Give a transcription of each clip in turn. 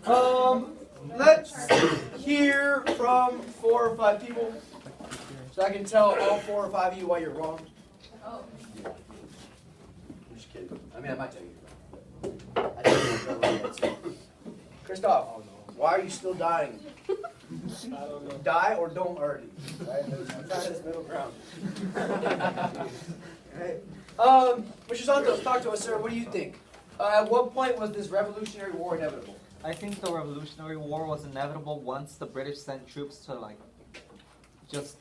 Let's hear from 4 or 5 people, so I can tell all 4 or 5 of you why you're wrong. I'm just kidding. I mean, I might tell you. I don't know. Christoph, why are you still dying? I don't know. Die or don't already. Right? I'm trying this middle ground. Right. Mr. Santos, talk to us, sir. What do you think? At what point was this Revolutionary War inevitable? I think the Revolutionary War was inevitable once the British sent troops to, like, just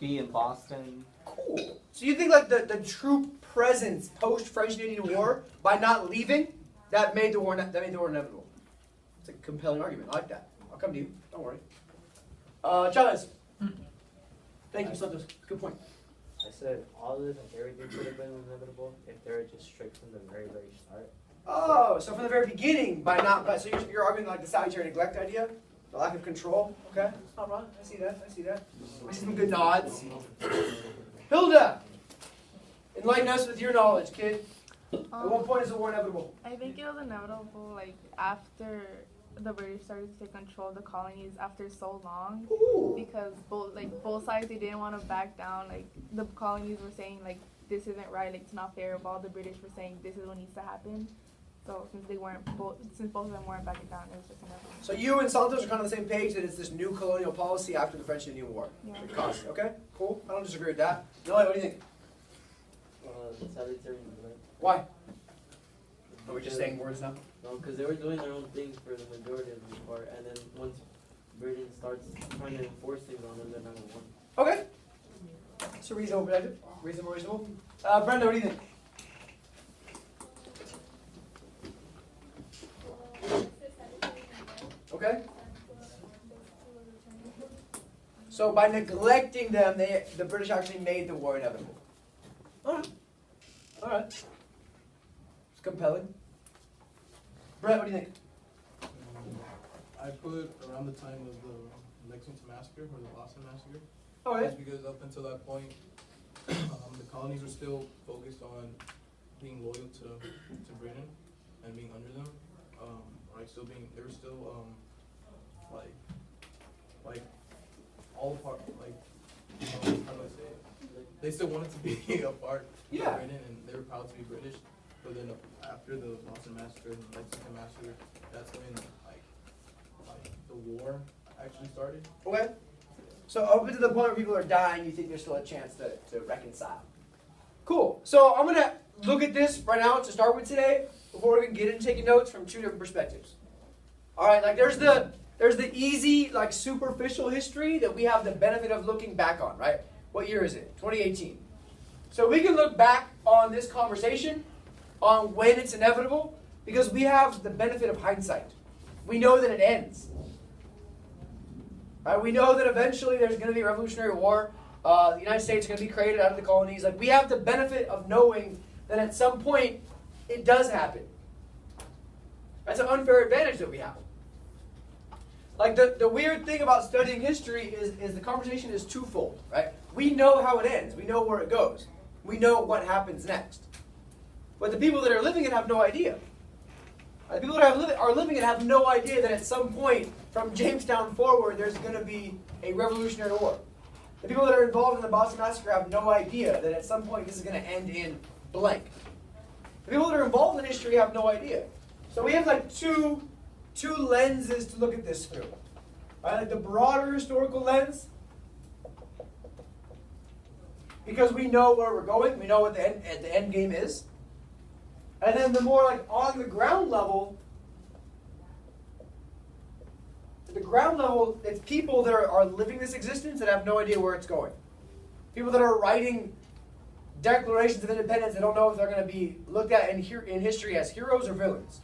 be in Boston. Cool. So you think, like, the troop presence post-French Canadian War, by not leaving, that made the war inevitable? It's a compelling argument. I like that. I'll come to you. Don't worry. Chavez. Thank you, Santos. Good point. I said all of this and everything could have been inevitable if they were just strict from the very, very start. Oh, so from the very beginning, so you're arguing like the salutary neglect idea, the lack of control. Okay, it's not wrong. I see that. I see some good nods. Hilda, enlighten us with your knowledge, kid. At what point is the war inevitable? I think it was inevitable, like after the British started to take control of the colonies after so long. Ooh. Because both sides, they didn't want to back down. Like the colonies were saying like this isn't right, like it's not fair. While the British were saying this is what needs to happen. So since both of them weren't backing down, it was just inevitable. So you and Santos are kind of on the same page that it's this new colonial policy after the French Indian War. Yeah. Okay, cool. I don't disagree with that. Noah, what do you think? Salutary neglect. Why? Are we just saying words now? No, because they were doing their own thing for the majority of the part, and then once Britain starts trying to enforce things on them, they're not going to want. Okay. It's a reasonable objective. Reasonable. Brenda, what do you think? Okay. So by neglecting them, the British actually made the war inevitable. All right. It's compelling. Brett, what do you think? I put around the time of the Lexington massacre or the Boston massacre. Oh, yeah. Just because up until that point, the colonies were still focused on being loyal to Britain and being under them. They were still like all part, how do I say it? They still wanted to be a part of Britain, and they were proud to be British. But then after the Boston massacre and the Lexington massacre, that's when the war actually started. Okay. So up to the point where people are dying, you think there's still a chance to reconcile. Cool. So I'm gonna look at this right now to start with today, before we can get into taking notes from 2 different perspectives. All right, like there's the easy, like superficial history that we have the benefit of looking back on, right? What year is it? 2018. So we can look back on this conversation on when it's inevitable because we have the benefit of hindsight. We know that it ends. Right? We know that eventually there's going to be a Revolutionary War. The United States is going to be created out of the colonies. Like we have the benefit of knowing that at some point it does happen. That's an unfair advantage that we have. Like the weird thing about studying history is the conversation is twofold, right? We know how it ends. We know where it goes. We know what happens next. But the people that are living it have no idea. The people that are living it have no idea that at some point from Jamestown forward there's going to be a Revolutionary War. The people that are involved in the Boston Massacre have no idea that at some point this is going to end in blank. The people that are involved in history have no idea. So we have like two lenses to look at this through. Right? Like the broader historical lens, because we know where we're going, we know what the end game is. And then the more like on the ground level, it's people that are living this existence that have no idea where it's going. People that are writing declarations of independence that don't know if they're going to be looked at in history as heroes or villains.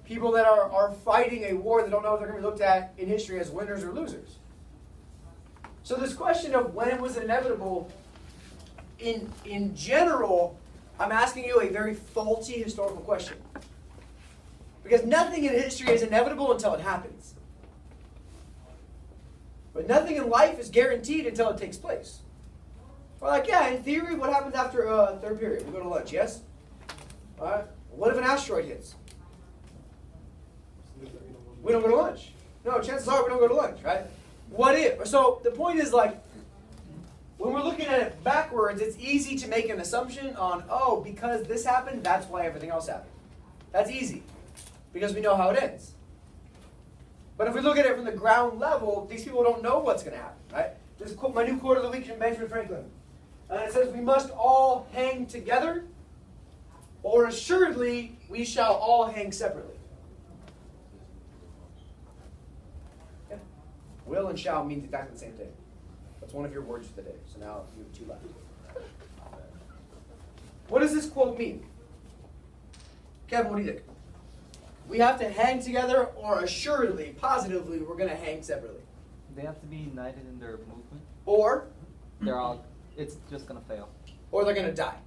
People that are fighting a war that don't know if they're going to be looked at in history as winners or losers. So this question of when was it inevitable, in general, I'm asking you a very faulty historical question. Because nothing in history is inevitable until it happens. But nothing in life is guaranteed until it takes place. We're like, yeah, in theory, what happens after third period? We go to lunch, yes? All right. What if an asteroid hits? we don't go to lunch. No, chances are we don't go to lunch, right? What if? So the point is like, when we're looking at it backwards, it's easy to make an assumption on, oh, because this happened, that's why everything else happened. That's easy, because we know how it ends. But if we look at it from the ground level, these people don't know what's going to happen, right? This is my new quote of the week from Benjamin Franklin. And it says, we must all hang together, or assuredly we shall all hang separately. Yeah. Will and shall means exactly the same thing. That's one of your words for the day. So now you have two left. What does this quote mean? Kevin, what do you think? We have to hang together, or assuredly, positively, we're going to hang separately. They have to be united in their movement. Or It's just gonna fail. Or they're going to die.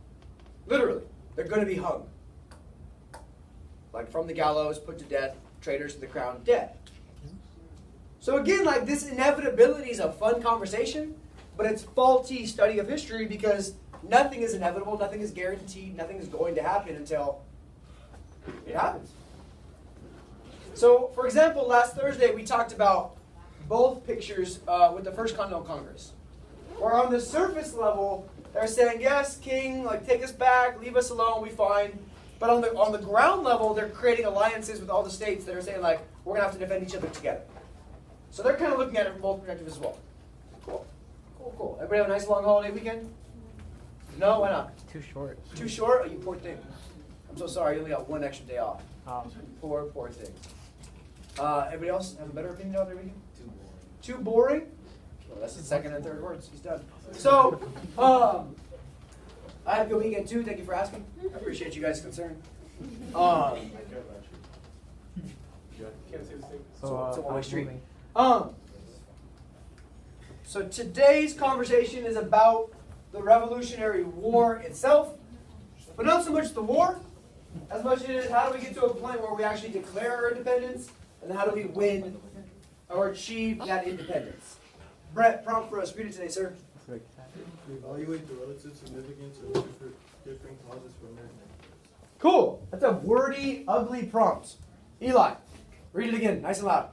Literally. They're going to be hung. Like from the gallows, put to death, traitors to the crown, dead. So again, like this inevitability is a fun conversation, but it's faulty study of history because nothing is inevitable, nothing is guaranteed, nothing is going to happen until it happens. So, for example, last Thursday we talked about both pictures with the First Continental Congress. Where on the surface level, they're saying, yes, king, like take us back, leave us alone, we fine. But on the ground level, they're creating alliances with all the states that are saying, like, we're going to have to defend each other together. So they're kind of looking at it from both perspectives as well. Cool. Cool, cool. Everybody have a nice long holiday weekend? No? Why not? Too short. Too short? Oh, you poor thing. I'm so sorry, you only got one extra day off. Poor, poor thing. Everybody else have a better opinion about their weekend? Too boring? Well, that's the second and third words. He's done. So, I have a good weekend too. Thank you for asking. I appreciate you guys' concern. It's a one-way street. So today's conversation is about the Revolutionary War itself, but not so much the war, as much as it is how do we get to a point where we actually declare our independence, and then how do we win or achieve that independence. Brett, prompt for us. Read it today, sir. Evaluate the relative significance of different causes for American independence. Cool. That's a wordy, ugly prompt. Eli, read it again, nice and loud.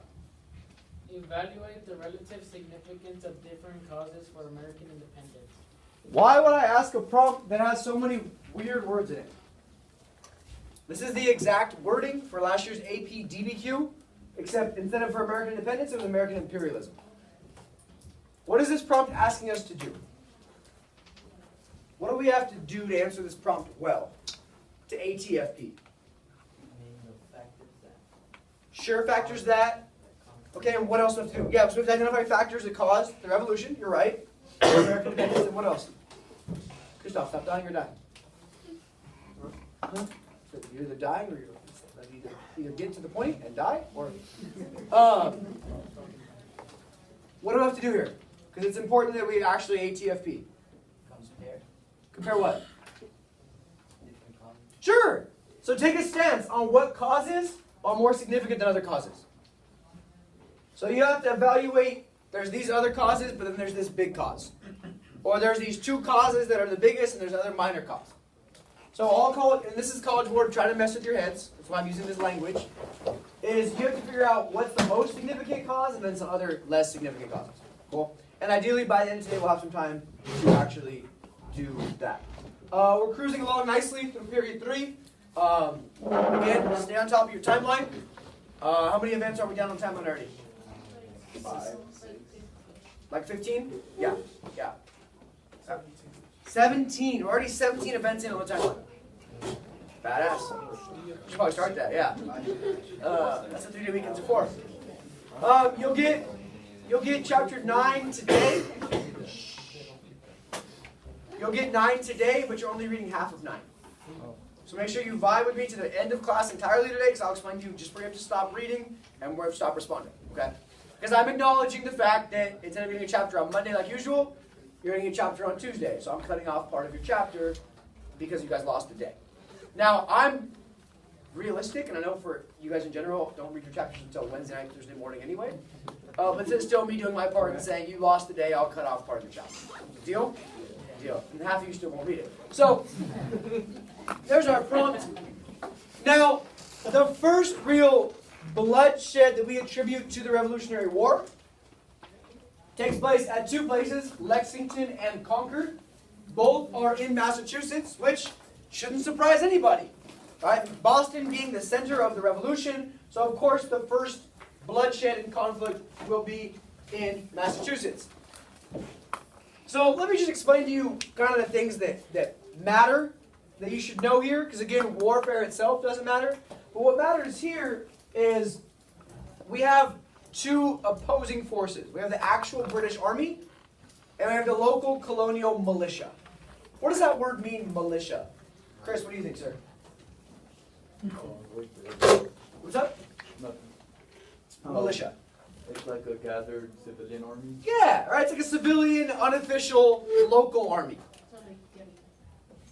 Evaluate the relative significance of different causes for American independence. Why would I ask a prompt that has so many weird words in it? This is the exact wording for last year's AP DBQ, except instead of for American independence, it was American imperialism. What is this prompt asking us to do? What do we have to do to answer this prompt well? To ATFP. Sure, factors that. Okay, and what else do we have to do? Yeah, so we have to identify factors that caused the revolution. You're right. American independence, and what else? Christoph, stop dying or die. Huh? So you're either dying or you're either get to the point and die, or what do we have to do here? Because it's important that we actually ATFP. Compare what? Sure. So take a stance on what causes are more significant than other causes. So you have to evaluate, there's these other causes, but then there's this big cause. Or there's these two causes that are the biggest, and there's other minor causes. So all college, and this is College Board trying to mess with your heads, that's why I'm using this language, is you have to figure out what's the most significant cause and then some other less significant causes. Cool? And ideally by the end of today we'll have some time to actually do that. We're cruising along nicely through period 3. Again, stay on top of your timeline. How many events are we down on timeline already? 5. Like 15? Yeah. 17. We're already 17 events in on the timeline. Badass. Should probably start that, yeah. That's a 3-day weekend to 4. You'll get chapter 9 today. You'll get 9 today, but you're only reading half of 9. So make sure you vibe with me to the end of class entirely today, because I'll explain to you just where you have to stop reading and where to stop responding, okay? Because I'm acknowledging the fact that instead of reading a chapter on Monday like usual, you're reading a chapter on Tuesday. So I'm cutting off part of your chapter because you guys lost a day. Now, I'm realistic, and I know for you guys in general, don't read your chapters until Wednesday night, Thursday morning anyway. But it's still me doing my part and saying, you lost a day, I'll cut off part of your chapter. Deal? Deal. And half of you still won't read it. So, there's our prompt. Now, the first real bloodshed that we attribute to the Revolutionary War takes place at two places, Lexington and Concord. Both are in Massachusetts, which shouldn't surprise anybody. Right? Boston being the center of the Revolution, so of course the first bloodshed and conflict will be in Massachusetts. So let me just explain to you kind of the things that matter, that you should know here, because again, warfare itself doesn't matter. But what matters here is we have two opposing forces. We have the actual British Army, and we have the local colonial militia. What does that word mean, militia? Chris, what do you think, sir? What's up? Nothing. Militia. It's like a gathered civilian army. Yeah, right. It's like a civilian, unofficial, local army.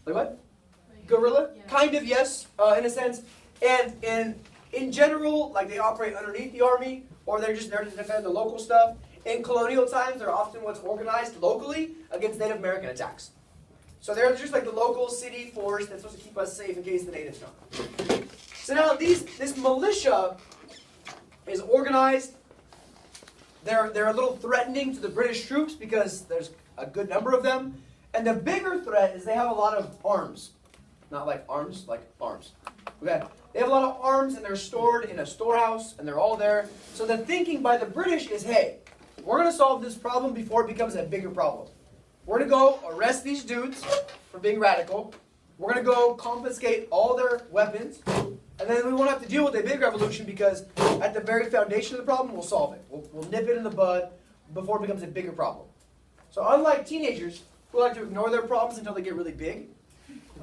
Like what? Guerrilla? Kind of, yes, in a sense. And in general, like they operate underneath the army, or they're just there to defend the local stuff. In colonial times, they're often what's organized locally against Native American attacks. So they're just like the local city force that's supposed to keep us safe in case the natives come. So now this militia is organized. They're a little threatening to the British troops because there's a good number of them. And the bigger threat is they have a lot of arms. Not like arms, like arms. Okay? They have a lot of arms and they're stored in a storehouse and they're all there. So the thinking by the British is, hey, we're going to solve this problem before it becomes a bigger problem. We're going to go arrest these dudes for being radical. We're going to go confiscate all their weapons. And then we won't have to deal with a big revolution because at the very foundation of the problem, we'll solve it. We'll nip it in the bud before it becomes a bigger problem. So unlike teenagers who like to ignore their problems until they get really big,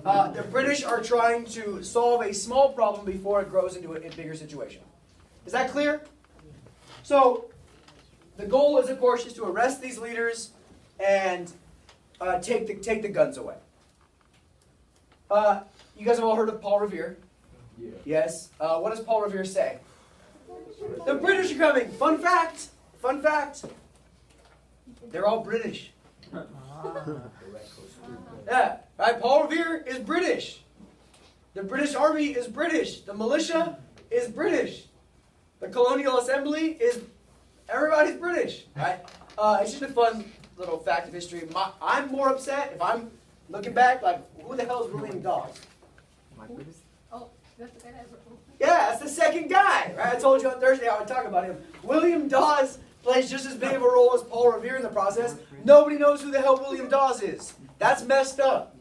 the British are trying to solve a small problem before it grows into a bigger situation. Is that clear? So the goal is, of course, is to arrest these leaders and take the guns away. You guys have all heard of Paul Revere. Yeah. Yes. What does Paul Revere say? The British are coming. Fun fact. Fun fact. They're all British. Yeah. Right. Paul Revere is British. The British Army is British. The militia is British. The Colonial Assembly is everybody's British. Right. It's just a fun little fact of history. I'm more upset if I'm looking back, like, who the hell is William Dawes? Yeah, that's the second guy. Right? I told you on Thursday I would talk about him. William Dawes plays just as big of a role as Paul Revere in the process. Nobody knows who the hell William Dawes is. That's messed up.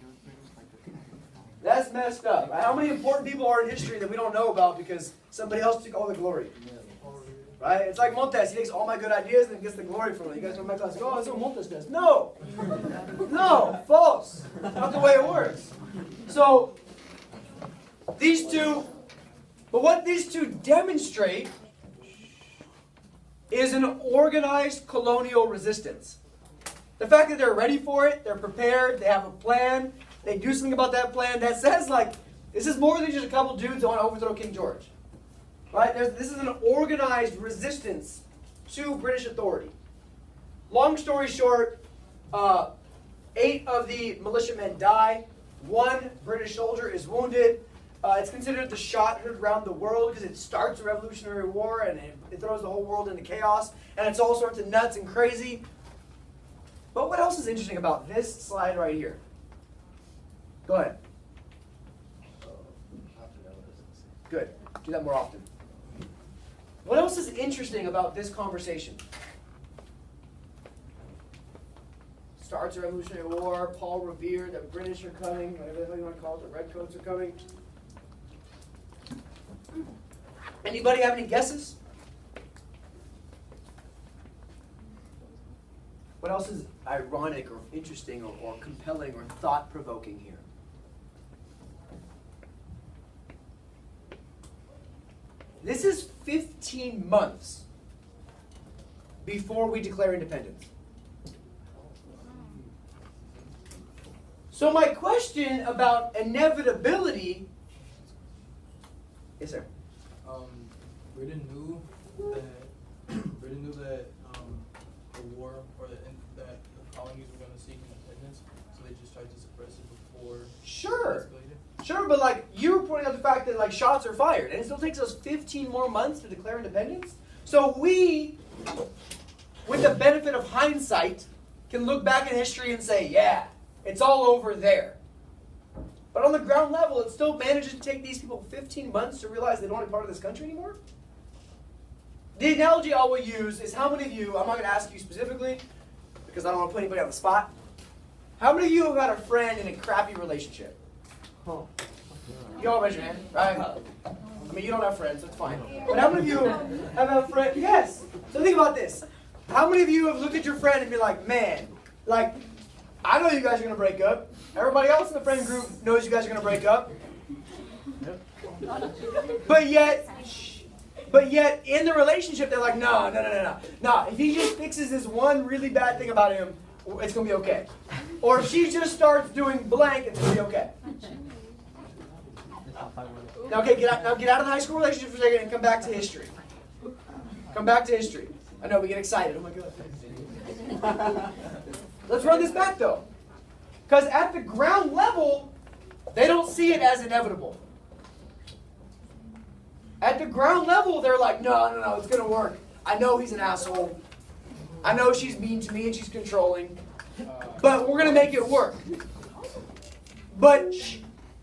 That's messed up. Right? How many important people are in history that we don't know about because somebody else took all the glory? Right? It's like Montes. He takes all my good ideas and gets the glory from it. You guys know my class go, oh, that's what Montes does. No. No. False. Not the way it works. So, these two, but what these two demonstrate is an organized colonial resistance. The fact that they're ready for it, they're prepared, they have a plan, they do something about that plan, that says like, this is more than just a couple dudes that want to overthrow King George. Right? This is an organized resistance to British authority. Long story short, 8 of the militiamen die. 1 British soldier is wounded. It's considered the shot heard around the world because it starts a Revolutionary War and it throws the whole world into chaos. And it's all sorts of nuts and crazy. But what else is interesting about this slide right here? Go ahead. Good. Do that more often. What else is interesting about this conversation? Starts a Revolutionary War, Paul Revere, the British are coming, whatever the hell you want to call it, the Redcoats are coming. Anybody have any guesses? What else is ironic or interesting or compelling or thought-provoking here? This is 15 months before we declare independence. So my question about inevitability, yes, sir. Britain knew that the war or that the colonies were going to seek independence, so they just tried to suppress it before. Sure. It escalated. Sure, but like you were pointing out the fact that like shots are fired, and it still takes us 15 more months to declare independence. So we, with the benefit of hindsight, can look back in history and say, yeah, it's all over there. But on the ground level, it still manages to take these people 15 months to realize they don't want to be part of this country anymore. The analogy I will use is how many of you, I'm not going to ask you specifically, because I don't want to put anybody on the spot. How many of you have had a friend in a crappy relationship? You all raise your hand, right? I mean, you don't have friends, that's fine. But how many of you have a friend? Yes. So think about this. How many of you have looked at your friend and be like, man, like, I know you guys are going to break up. Everybody else in the friend group knows you guys are going to break up. But yet, in the relationship, they're like, no. If he just fixes this one really bad thing about him, it's going to be okay. Or if she just starts doing blank, it's going to be okay. Now, okay, get out of the high school relationship for a second and come back to history. Come back to history. I know, we get excited. Oh, my God. Let's run this back, though. Because at the ground level, they don't see it as inevitable. At the ground level, they're like, no, it's going to work. I know he's an asshole. I know she's mean to me and she's controlling. But we're going to make it work. But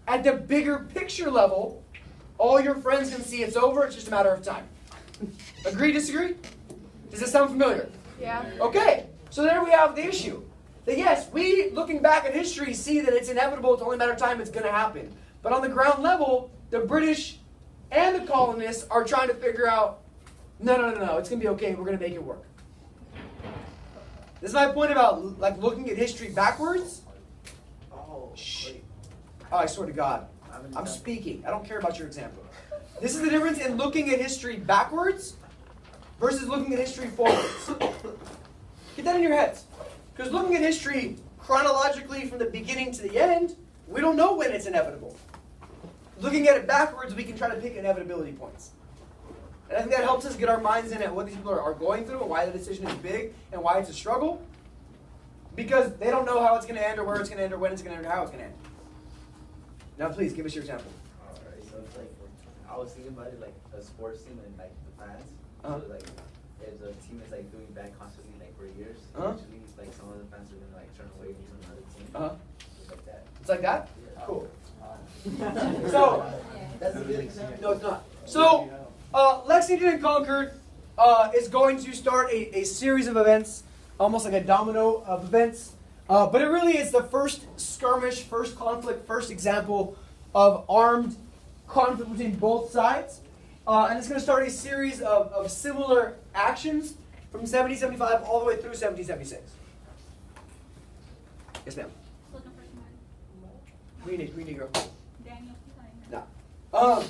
at the bigger picture level, all your friends can see it's over. It's just a matter of time. Agree, disagree? Does this sound familiar? Yeah. Okay, so there we have the issue. That yes, we, looking back at history, see that it's inevitable. It's only a matter of time it's going to happen. But on the ground level, the British and the colonists are trying to figure out, no, it's going to be okay. We're going to make it work. This is my point about like looking at history backwards. Shh. Oh, I swear to God. I'm speaking. I don't care about your example. This is the difference in looking at history backwards versus looking at history forwards. Get that in your heads. Because looking at history chronologically from the beginning to the end, we don't know when it's inevitable. Looking at it backwards, we can try to pick inevitability points. And I think that helps us get our minds in at what these people are going through and why the decision is big and why it's a struggle. Because they don't know how it's going to end or where it's going to end or when it's going to end or how it's going to end. Now please, give us your example. Alright, so it's like, I was thinking about it like a sports team and like the fans. Uh-huh. So like, if the team is like doing bad constantly like for years, Uh-huh. eventually like some of the fans are gonna like turn away from another team. Uh-huh. Just like that. It's like that? Yeah. Cool. So, That's a good example. no, it's not. So, Lexington and Concord is going to start a series of events, almost like a domino of events. But it really is the first skirmish, first conflict, first example of armed conflict between both sides. And it's going to start a series of similar actions from 1775 all the way through 1776. Yes, ma'am. We need girl. No.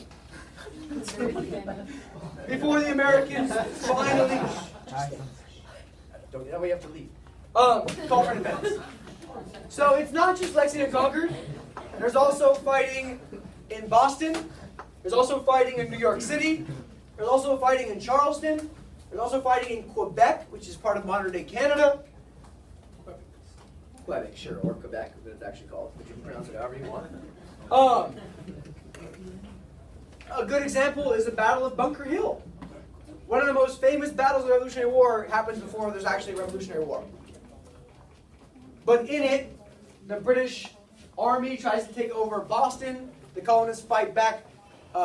Before the Americans finally... Don't, that way you have to leave. Call for defense. So it's not just Lexington and Concord. There's also fighting in Boston. There's also fighting in New York City. There's also fighting in Charleston. There's also fighting in Quebec, which is part of modern-day Canada. Quebec, sure, or Quebec, but it's actually called. But you can pronounce it however you want. A good example is the Battle of Bunker Hill. One of the most famous battles of the Revolutionary War happens before there's actually a Revolutionary War. But in it, the British Army tries to take over Boston. The colonists fight back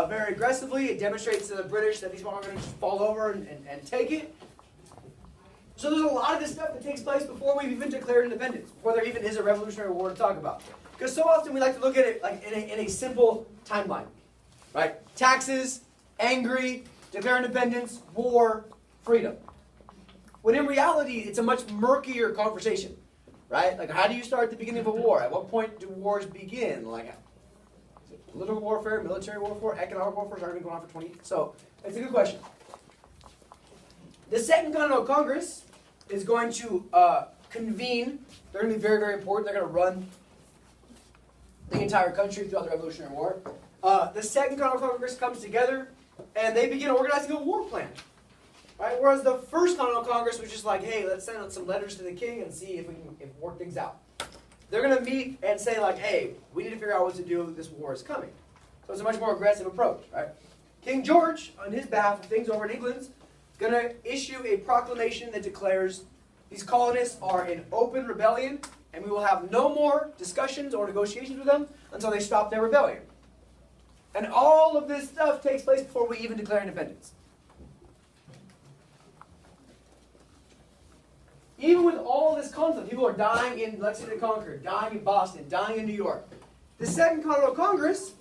very aggressively. It demonstrates to the British that these people aren't going to just fall over and take it. So there's a lot of this stuff that takes place before we've even declared independence, before there even is a Revolutionary War to talk about. Because so often we like to look at it like in a simple timeline. Right? Taxes, angry, declare independence, war, freedom. When in reality, it's a much murkier conversation. Right? Like, how do you start the beginning of a war? At what point do wars begin? Like, is it political warfare, military warfare, economic warfare? It's already been going on for 20 years. So, it's a good question. The Second Continental Congress is going to convene. They're going to be very, very important. They're going to run the entire country throughout the Revolutionary War. The Second Continental Congress comes together, and they begin organizing a war plan. Right? Whereas the First Continental Congress was just like, hey, let's send out some letters to the king and see if we can work things out. they're going to meet and say like, hey, we need to figure out what to do. This war is coming. So it's a much more aggressive approach, right? King George, on his behalf of things over in England, is going to issue a proclamation that declares these colonists are in open rebellion, and we will have no more discussions or negotiations with them until they stop their rebellion. And all of this stuff takes place before we even declare independence. Even with all this conflict, people are dying in Lexington and Concord, dying in Boston, dying in New York. The Second Continental Congress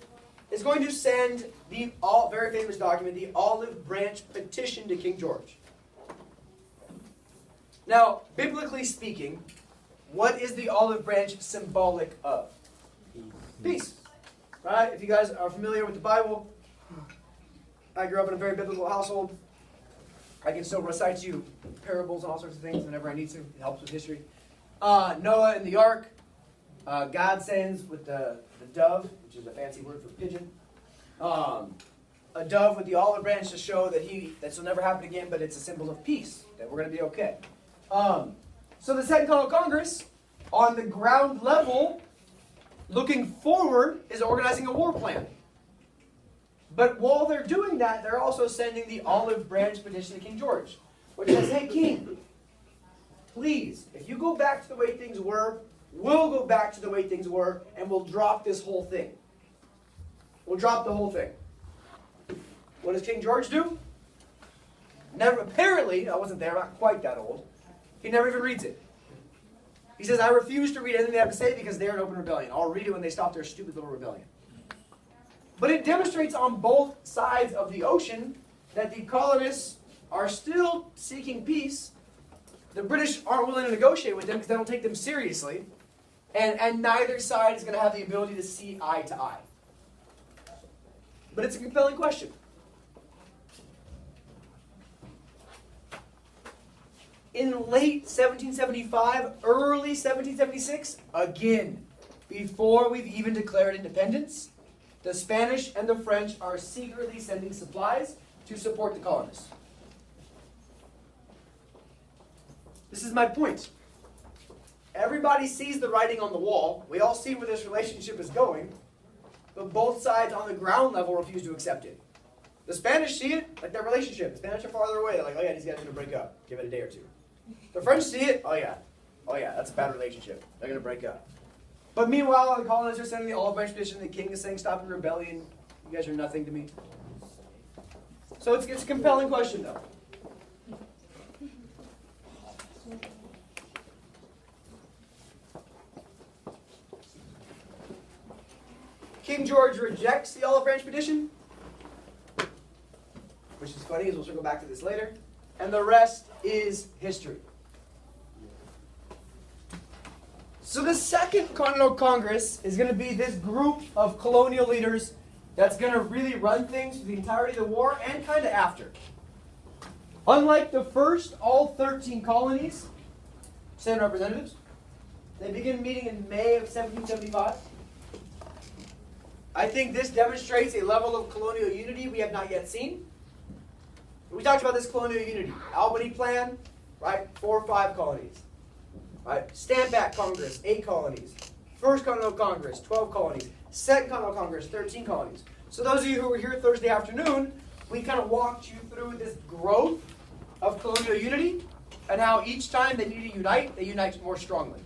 is going to send the very famous document, the Olive Branch Petition to King George. Now, biblically speaking, what is the olive branch symbolic of? Peace. Right? If you guys are familiar with the Bible, I grew up in a very biblical household. I can still recite to you parables and all sorts of things whenever I need to. It helps with history. Noah and the ark. God sends with the dove, which is a fancy word for pigeon. A dove with the olive branch to show that this will never happen again, but it's a symbol of peace, that we're going to be okay. So the Second Continental Congress, on the ground level, looking forward, is organizing a war plan. But while they're doing that, they're also sending the Olive Branch Petition to King George, which says, hey, King, please, if you go back to the way things were, we'll go back to the way things were, and we'll drop this whole thing. We'll drop the whole thing. What does King George do? Never. Apparently, I wasn't there, I'm not quite that old. He never even reads it. He says, I refuse to read anything they have to say because they're in open rebellion. I'll read it when they stop their stupid little rebellion. But it demonstrates on both sides of the ocean that the colonists are still seeking peace. The British aren't willing to negotiate with them because they don't take them seriously. And neither side is going to have the ability to see eye to eye. But it's a compelling question. In late 1775, early 1776, again, before we've even declared independence, the Spanish and the French are secretly sending supplies to support the colonists. This is my point. Everybody sees the writing on the wall. We all see where this relationship is going, but both sides on the ground level refuse to accept it. The Spanish see it like their relationship. The Spanish are farther away. They're like, oh yeah, these guys are going to break up. Give it a day or two. The French see it. Oh yeah, that's a bad relationship. They're going to break up. But meanwhile, the colonists are sending the Olive Branch Petition. The king is saying, stop the rebellion. You guys are nothing to me. So it's a compelling question, though. King George rejects the Olive Branch Petition, which is funny, as we'll circle back to this later. And the rest is history. So the Second Continental Congress is going to be this group of colonial leaders that's going to really run things for the entirety of the war and kind of after. Unlike the first, all 13 colonies send representatives. They begin meeting in May of 1775. I think this demonstrates a level of colonial unity we have not yet seen. We talked about this colonial unity. Albany Plan, right? 4 or 5 colonies. Right? Stamp Act Congress, 8 colonies. First Continental Congress, 12 colonies. Second Continental Congress, 13 colonies. So those of you who were here Thursday afternoon, we kind of walked you through this growth of colonial unity and how each time they need to unite, they unite more strongly.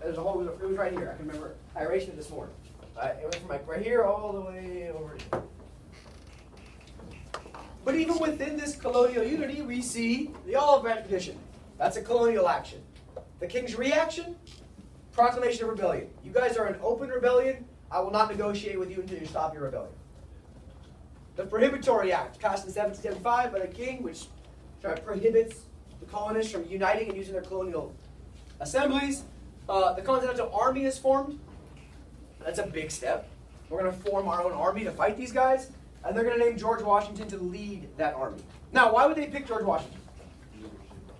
There's a whole, it was right here. I can remember. I erased it this morning. It went from like right here all the way over here. But even within this colonial unity, we see the Olive Branch Petition. That's a colonial action. The king's reaction, proclamation of rebellion. You guys are in open rebellion. I will not negotiate with you until you stop your rebellion. The Prohibitory Act, passed in 1775 by the king, which prohibits the colonists from uniting and using their colonial assemblies. The Continental Army is formed. That's a big step. We're going to form our own army to fight these guys. And they're going to name George Washington to lead that army. Now, why would they pick George Washington?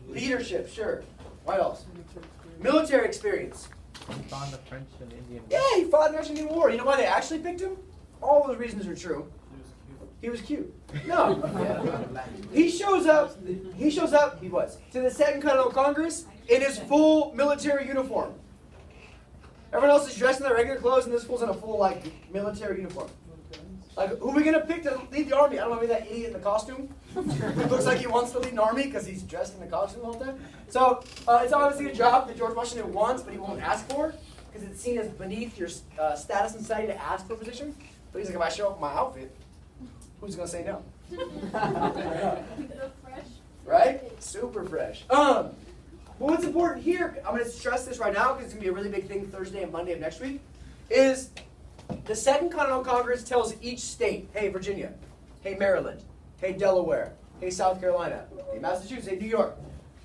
Leadership, sure. What else? Military experience. He fought the French and Indian War. Yeah, he fought in the French and Indian War. You know why they actually picked him? All those reasons are true. He was cute. No. He shows up, to the Second Continental Congress in his full military uniform. Everyone else is dressed in their regular clothes, and this fool's in a full, like, military uniform. Like, who are we going to pick to lead the army? I don't know, maybe that idiot in the costume. Looks like he wants to lead an army because he's dressed in the costume the whole time. So, it's obviously a job that George Washington wants, but he won't ask for, because it's seen as beneath your status in society to ask for a position. But he's like, if I show up in my outfit, who's going to say no? Right? Super fresh. But what's important here, I'm going to stress this right now because it's going to be a really big thing Thursday and Monday of next week, is the Second Continental Congress tells each state, hey, Virginia, hey, Maryland, hey, Delaware, hey, South Carolina, hey, Massachusetts, hey, New York,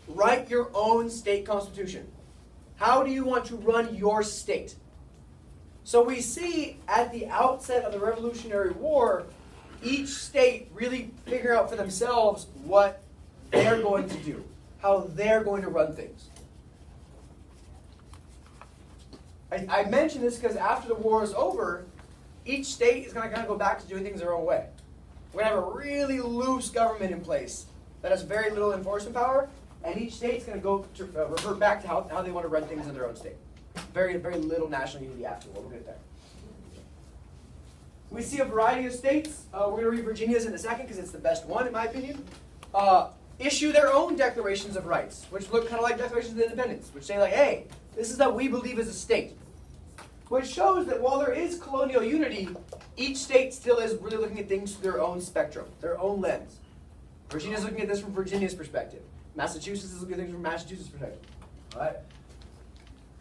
write your own state constitution. How do you want to run your state? So we see at the outset of the Revolutionary War, each state really figure out for themselves what they're going to do, how they're going to run things. I mention this because after the war is over, each state is going to kind of go back to doing things their own way. We're going to have a really loose government in place that has very little enforcement power, and each state's going to go to revert back to how they want to run things in their own state. Very, very little national unity after the war. We'll get there. We see a variety of states. We're going to read Virginia's in a second because it's the best one, in my opinion. Issue their own declarations of rights, which look kind of like declarations of independence, which say like, hey, this is what we believe as a state. Which shows that while there is colonial unity, each state still is really looking at things through their own spectrum, their own lens. Virginia's looking at this from Virginia's perspective. Massachusetts is looking at things from Massachusetts' perspective. All right?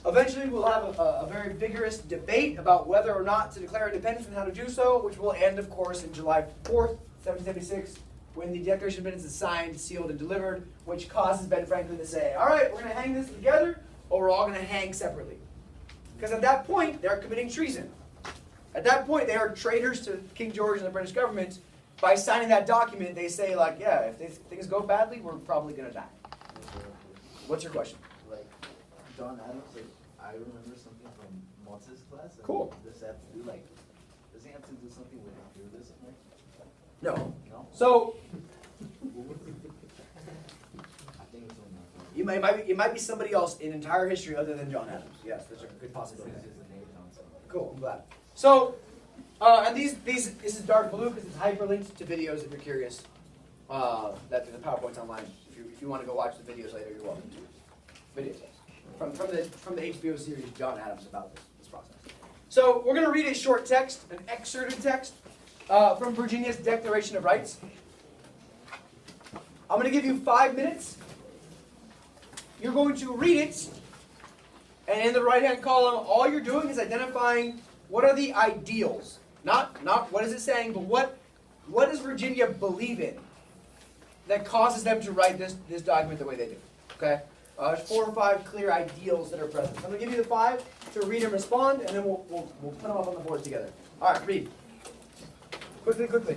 Eventually, we'll have a very vigorous debate about whether or not to declare independence and how to do so, which will end, of course, in July 4th, 1776, when the Declaration of Independence is signed, sealed, and delivered, which causes Ben Franklin to say, all right, we're going to hang this together, or we're all going to hang separately. Because at that point, they're committing treason. At that point, they are traitors to King George and the British government. By signing that document, they say, like, yeah, if things go badly, we're probably going to die. What's your question? Like, John Adams, like, I remember something from Moses' class. Cool. Does it have to do, like, does it have to do something with feudalism? No. No? So, I think it's on that. it might be somebody else in entire history other than John Adams. Yes, there's a good possibility. This is the name council. Cool, I'm glad. So, and this is dark blue because it's hyperlinked to videos if you're curious. That the PowerPoint's online. If you want to go watch the videos later, you're welcome to. Videos from the HBO series John Adams about this process. So we're going to read a short text, an excerpted text from Virginia's Declaration of Rights. I'm going to give you 5 minutes. You're going to read it, and in the right-hand column, all you're doing is identifying what are the ideals. Not what is it saying, but what does Virginia believe in that causes them to write this document the way they do. Okay? There's 4 or 5 clear ideals that are present. So I'm going to give you the 5 to read and respond, and then we'll put them up on the board together. All right, read. Quickly.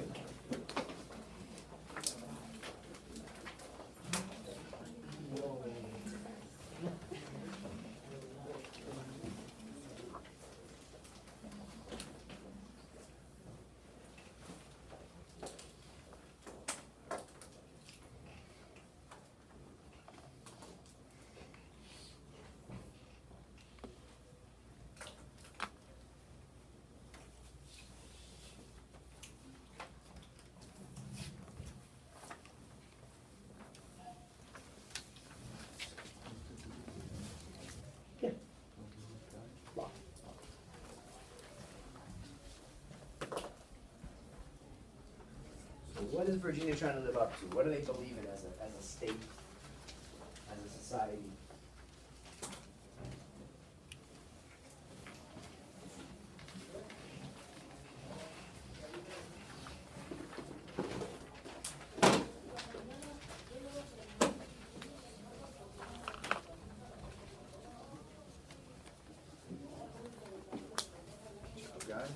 What is Virginia trying to live up to? What do they believe in as a state, as a society? Good job, guys.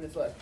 minutes left.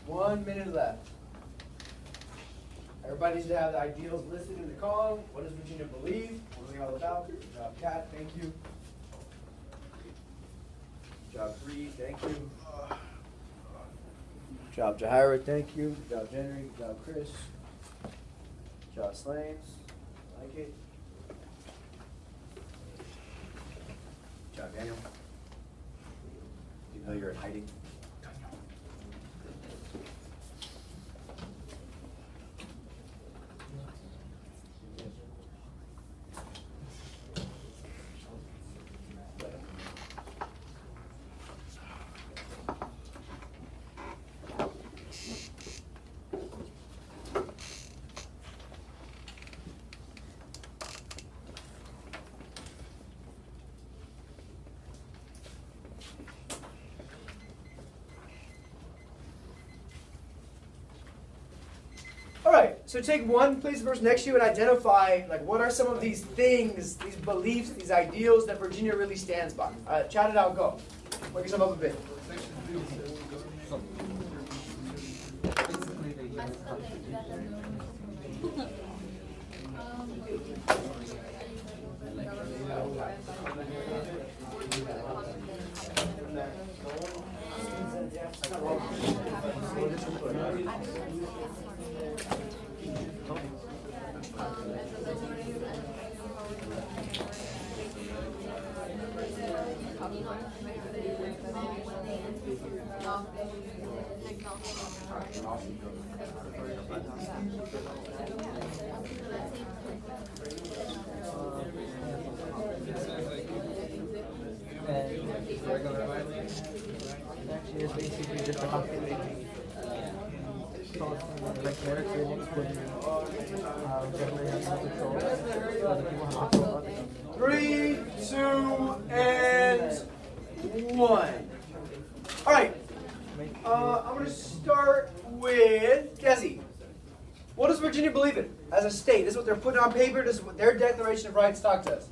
One minute left. Everybody needs to have the ideals listed in the column. What does Virginia believe? What are they all about? Good job, Kat. Thank you. Good job, Reed. Thank you. Good job, Jahira. Thank you. Good job, Henry. Good job, Chris. Good job, Slains. Like it. Good job, Daniel. You know you're in hiding. So take one, place the person next to you, and identify, like, what are some of these things, these beliefs, these ideals that Virginia really stands by. Chat it out, go. Wake yourself up a bit. Actually, it's basically just a calculating like military generally has no control. Other people have control of it. 3, 2, and 1. All right. I'm going to start with Desi. What does Virginia believe in as a state? This is what they're putting on paper. This is what their Declaration of Rights talks to us.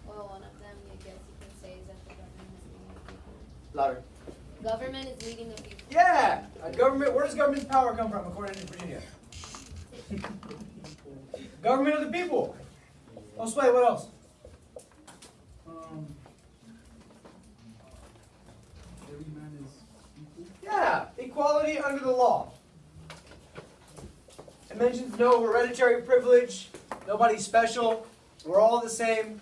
Well, one of them, I guess you can say, is that the government is leading the people. Louder. Government is leading the people. Yeah. Government. Where does government power come from, according to Virginia? Government of the people. Oh, Sway, what else? Every man is equal. Yeah, equality under the law. It mentions no hereditary privilege, nobody's special, we're all the same.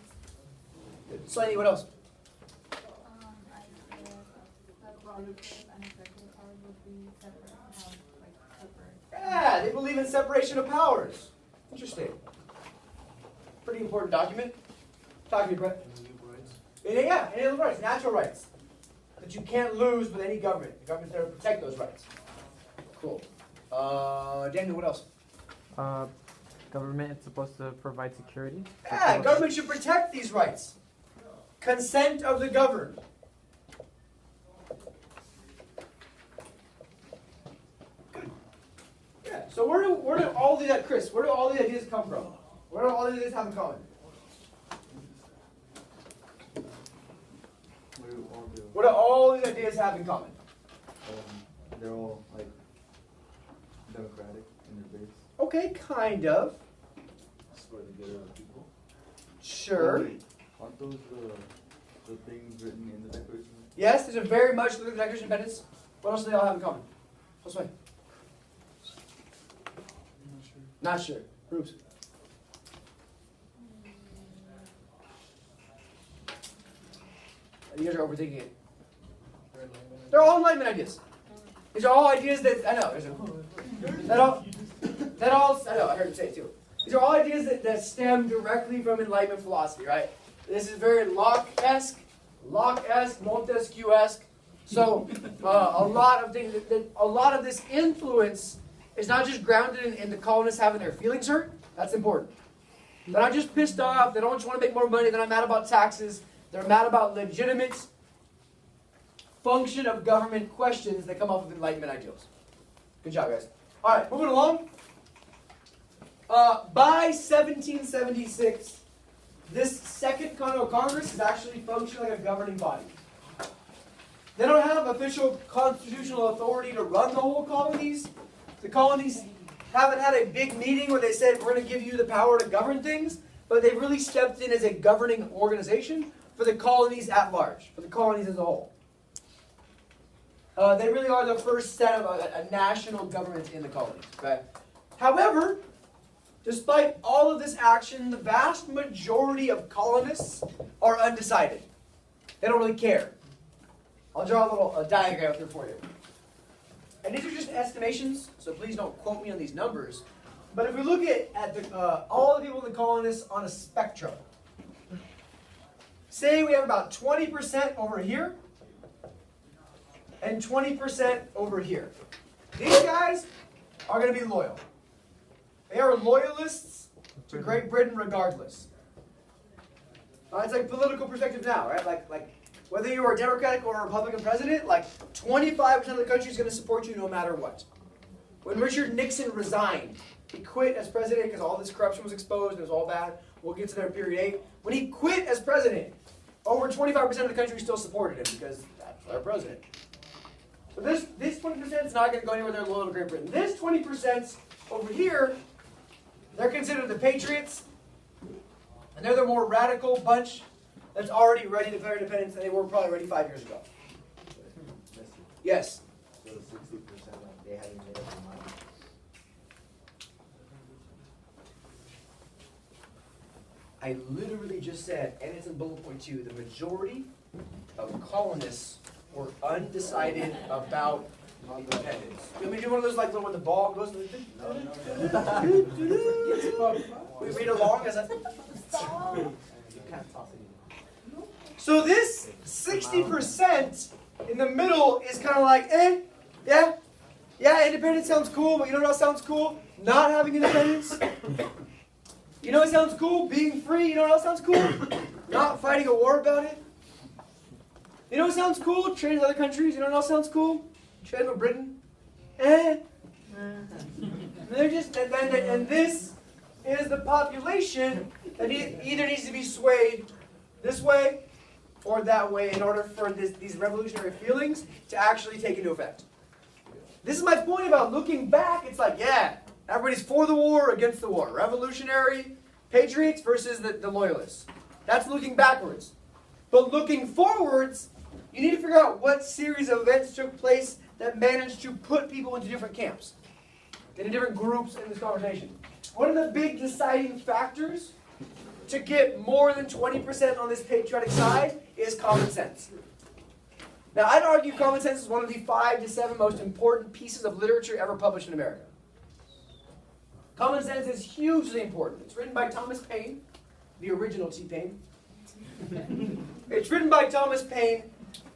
Slaney, what else? Yeah, they believe in separation of powers. Interesting. Pretty important document. Talk to me, Brett. Yeah, inalienable rights, natural rights. That you can't lose with any government. The government's there to protect those rights. Cool. Daniel, what else? Government is supposed to provide security. Yeah, government should protect these rights. Consent of the governed. Good. Yeah, so where do all these, Chris, where do all these ideas come from? Where do all these ideas have in common? What do all these ideas have in common? they're all like democratic in their base. Okay, kind of. It's for the good of the people. Sure. Oh, wait, aren't those the things written in the Declaration? Yes, these are very much the Declaration of Independence. What else do they all have in common? What's way? Not sure. Groups. You guys are overthinking it. They're all Enlightenment ideas. These are all ideas that I know. I know. I heard him say it too. These are all ideas that stem directly from Enlightenment philosophy, right? This is very Locke-esque, Montesquieu-esque. So a lot of things, a lot of this influence is not just grounded in the colonists having their feelings hurt. That's important. They're not just pissed off. They don't just want to make more money. They're not mad about taxes. They're mad about legitimate function of government questions that come up with Enlightenment ideals. Good job, guys. All right, moving along. By 1776, this Second Continental Congress is actually functioning like a governing body. They don't have official constitutional authority to run the whole colonies. The colonies haven't had a big meeting where they said, we're going to give you the power to govern things, but they've really stepped in as a governing organization for the colonies at large, for the colonies as a whole. They really are the first set of a national government in the colonies. Okay? However, despite all of this action, the vast majority of colonists are undecided. They don't really care. I'll draw a little diagram here for you. And these are just estimations, so please don't quote me on these numbers. But if we look at all the people in the colonists on a spectrum, say we have about 20% over here and 20% over here. These guys are going to be loyal. They are loyalists to Great Britain regardless. It's like political perspective now, right? Like whether you are a Democratic or a Republican president, like 25% of the country is going to support you no matter what. When Richard Nixon resigned, he quit as president because all this corruption was exposed. It was all bad. We'll get to that in period 8. When he quit as president, over 25% of the country still supported him because that's our president. So this 20% is not going to go anywhere. They're loyal to Great Britain. This 20% over here, they're considered the patriots, and they're the more radical bunch that's already ready to declare independence, and they were probably ready 5 years ago. Yes? So 60%, like, they haven't made up their mind. I literally just said, and it's in bullet point 2, the majority of colonists were undecided about independence. You want me to do one of those, like when the ball goes to the thing? We read along as I... You can't toss it anymore. So this 60% in the middle is kind of like, yeah, independence sounds cool, but you know what else sounds cool? Not having independence. You know what sounds cool? Being free. You know what else sounds cool? Not fighting a war about it. You know what sounds cool? Trading with other countries. You know what else sounds cool? Trading with Britain. They're just, and this is the population that either needs to be swayed this way or that way in order for these revolutionary feelings to actually take into effect. This is my point about looking back. It's like, yeah, everybody's for the war, against the war. Revolutionary patriots versus the loyalists. That's looking backwards. But looking forwards, you need to figure out what series of events took place that managed to put people into different camps, into different groups in this conversation. One of the big deciding factors to get more than 20% on this patriotic side is common sense. Now, I'd argue common sense is one of the 5 to 7 most important pieces of literature ever published in America. Common sense is hugely important. It's written by Thomas Paine, the original T-Paine. It's written by Thomas Paine,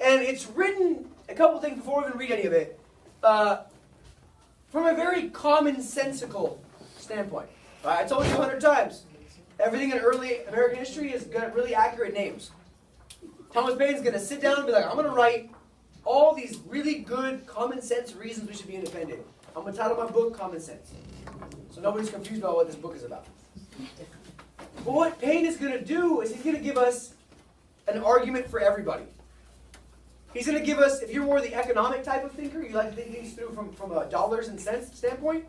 and it's written, a couple things before we even read any of it, from a very commonsensical standpoint. I told you 100 times, everything in early American history has got really accurate names. Thomas Paine's going to sit down and be like, I'm going to write all these really good common sense reasons we should be independent. I'm going to title my book Common Sense. So nobody's confused about what this book is about. But what Paine is going to do is he's going to give us an argument for everybody. He's going to give us, if you're more the economic type of thinker, you like to think things through from a dollars and cents standpoint.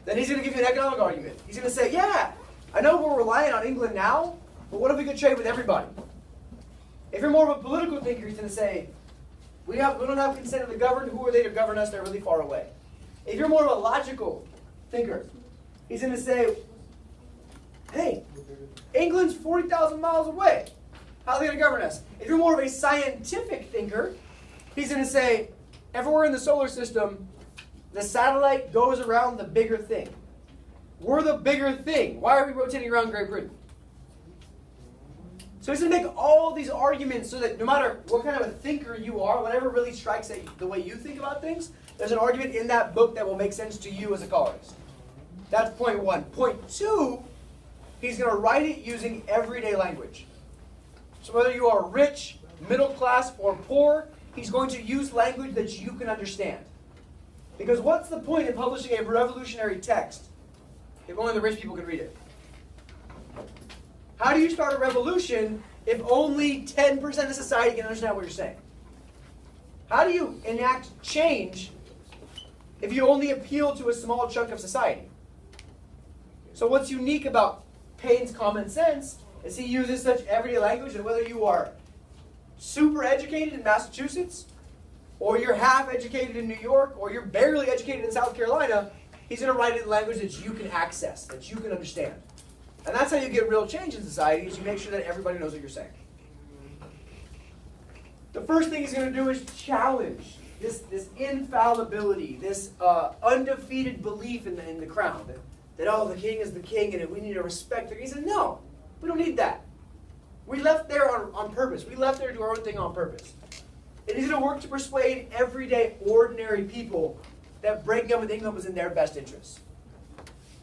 Then he's going to give you an economic argument. He's going to say, yeah, I know we're relying on England now, but what if we could trade with everybody? If you're more of a political thinker, he's going to say, we don't have consent of the governed. Who are they to govern us? They're really far away. If you're more of a logical thinker, he's going to say, hey, England's 40,000 miles away. How are they going to govern us? If you're more of a scientific thinker, he's going to say, everywhere in the solar system, the satellite goes around the bigger thing. We're the bigger thing. Why are we rotating around Great Britain? So he's going to make all these arguments so that no matter what kind of a thinker you are, whatever really strikes at the way you think about things, there's an argument in that book that will make sense to you as a colorist. That's point one. Point two, he's going to write it using everyday language. So whether you are rich, middle class, or poor, he's going to use language that you can understand. Because what's the point in publishing a revolutionary text if only the rich people can read it? How do you start a revolution if only 10% of society can understand what you're saying? How do you enact change if you only appeal to a small chunk of society? So what's unique about Paine's common sense is he uses such everyday language that whether you are super educated in Massachusetts, or you're half educated in New York, or you're barely educated in South Carolina, he's going to write it in language that you can access, that you can understand. And that's how you get real change in society, is you make sure that everybody knows what you're saying. The first thing he's going to do is challenge this infallibility, this undefeated belief in the crown, that oh, the king is the king and we need to respect it. He said, no, we don't need that. We left there on purpose. We left there to do our own thing on purpose. And he's going to work to persuade everyday, ordinary people that breaking up with England was in their best interest.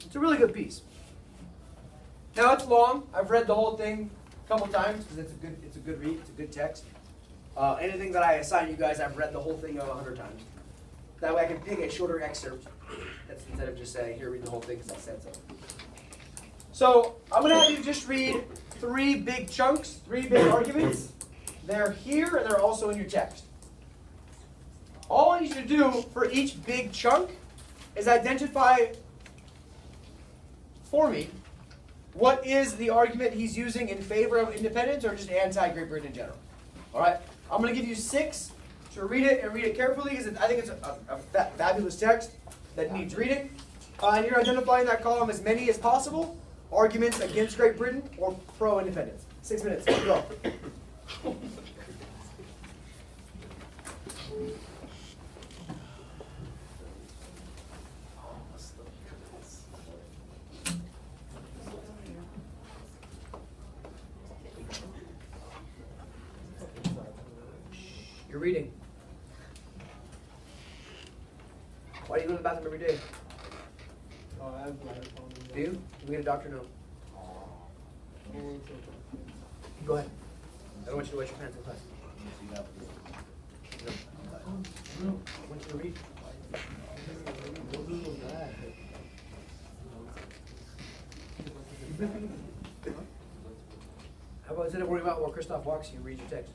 It's a really good piece. Now, it's long. I've read the whole thing a couple times because it's a good read. It's a good text. Anything that I assign you guys, I've read the whole thing 100 times. That way I can pick a shorter excerpt instead of just saying, here, read the whole thing because I said so. So I'm going to have you just read 3 big chunks, 3 big arguments. They're here and they're also in your text. All I need you to do for each big chunk is identify for me what is the argument he's using in favor of independence or just anti-Great Britain in general. All right? I'm going to give you 6 to read it and read it carefully because I think it's a fabulous text that needs reading. And you're identifying that column as many as possible. Arguments against Great Britain or pro-independence. 6 minutes. Go. You're reading. Why do you go to the bathroom every day? Oh, I have bladder problems. Do you? Can we get a doctor? No. Go ahead. I don't want you to wet your pants in class. No. I want you to read. How about instead of worrying about where Christoph walks, you read your text?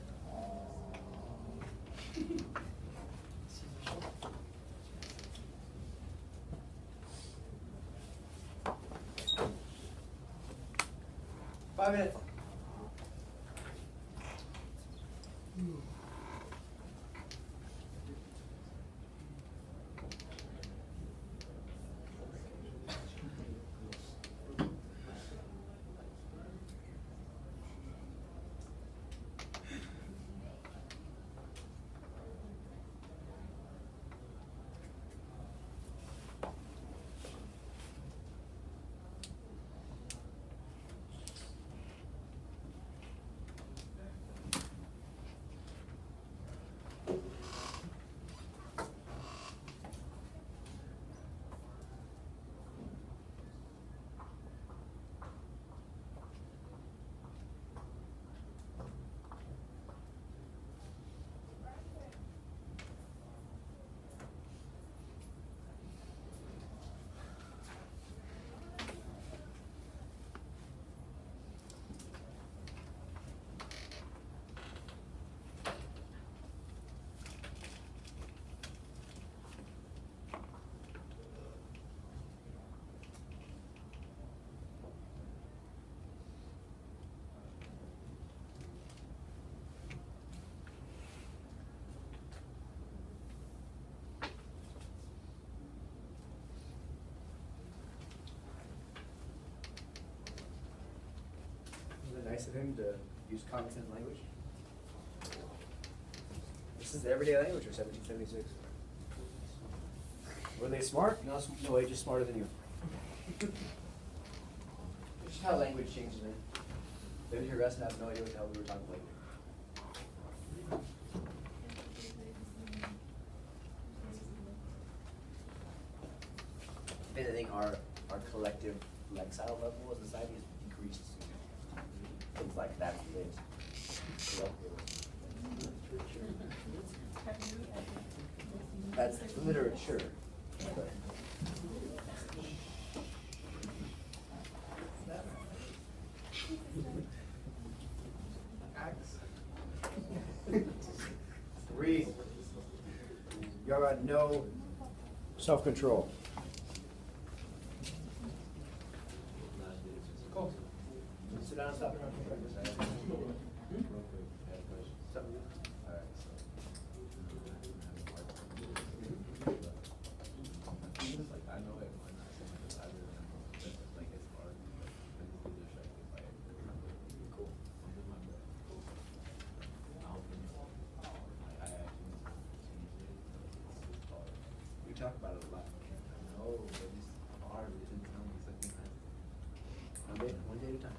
Five minutes. nice of him to use common sense language. This is everyday language for 1776. Were they smart? No, no way, just smarter than you. It's just how language changes, man. They would hear us and have no idea what the hell we were talking about. I think our collective lexile level as a society has decreased. Things like that is. That's literature. Read. Y'all got no self-control. Cool. Sit down and stop. We talk about it a lot. No, but it's hard. One day at a time.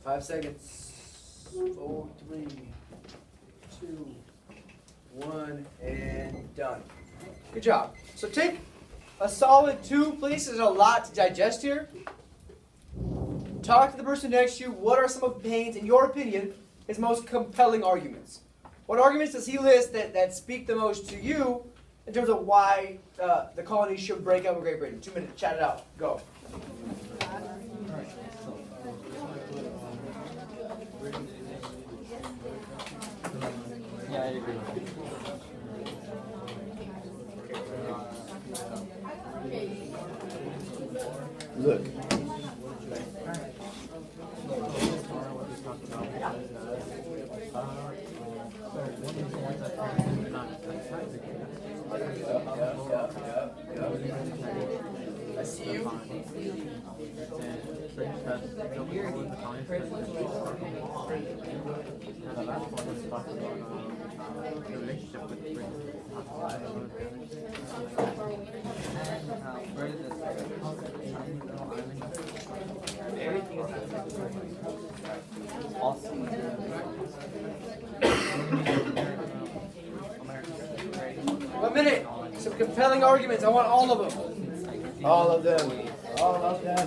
Five seconds. 4, 3, 2, 1, and done. Good job. So take a solid 2, please. There's a lot to digest here. Talk to the person next to you. What are some of Paine's, in your opinion, his most compelling arguments? What arguments does he list that speak the most to you in terms of why the colonies should break up with Great Britain? 2 minutes. Chat it out. Go. Yeah, I agree. Look. I see you. Awesome. 1 minute. Some compelling arguments. I want all of them. All of them. All of them.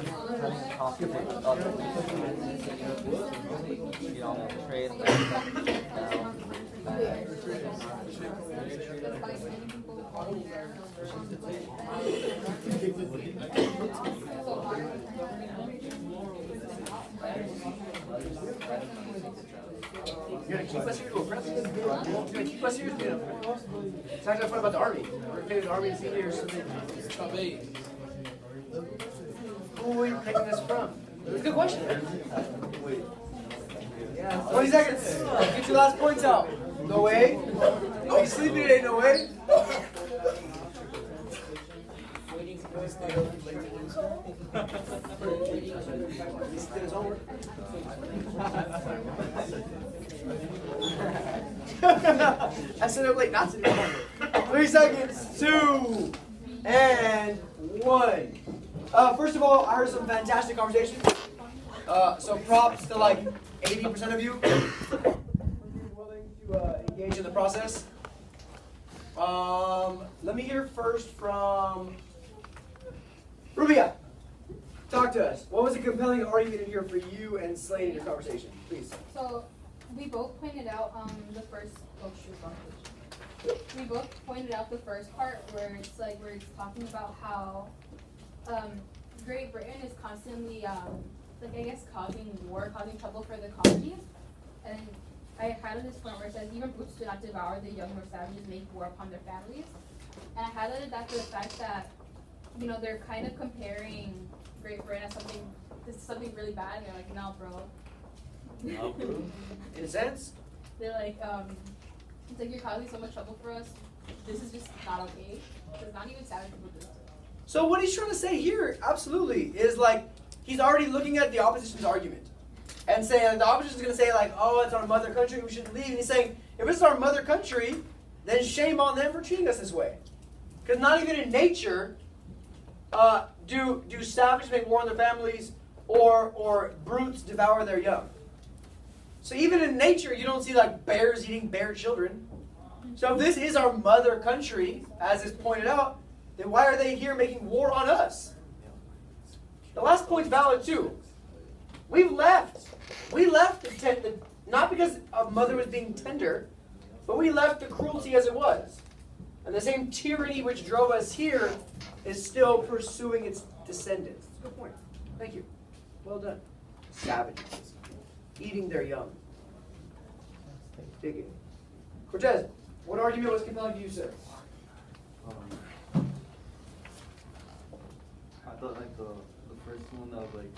keep us here to oppress us. Keep us here to it's not fun about the army. We're paying the army to be here so they who are you taking this from? That's a good question. Wait. Yeah. 20 seconds. Get your last points out. No way. Are you sleeping today? No way. I said up late not to do homework. 3 seconds. 2 and 1. First of all, I heard some fantastic conversation. So props to like 80% of you willing to engage in the process. Let me hear first from Revere. Talk to us. What was a compelling argument in here for you and Slade in your conversation? Please. So we both pointed out the first. Oh shoot, wrong page. We both pointed out the first part where it's like where it's talking about how Great Britain is constantly like I guess causing war, causing trouble for the colonies. And I highlighted this point where it says even brutes do not devour the young, nor savages make war upon their families. And I highlighted that for the fact that they're kind of comparing Great Britain as something really bad, and they're like, no, bro. No, bro. In a sense? They're like, it's like you're causing so much trouble for us. This is just not okay. Because not even savage people do this. So what he's trying to say here, absolutely, is like he's already looking at the opposition's argument and saying like, the opposition's going to say like, oh, it's our mother country, we shouldn't leave. And he's saying, if it's our mother country, then shame on them for treating us this way. Because not even in nature do savages make war on their families or brutes devour their young. So even in nature, you don't see like bears eating bear children. So if this is our mother country, as is pointed out, then why are they here making war on us? The last point's valid too. We left the tent, not because a mother was being tender, but we left the cruelty as it was. And the same tyranny which drove us here is still pursuing its descendants. That's a good point. Thank you. Well done. Savages. Eating their young. Digging. Cortez, what argument was compelling to you, sir? I thought like the first one of like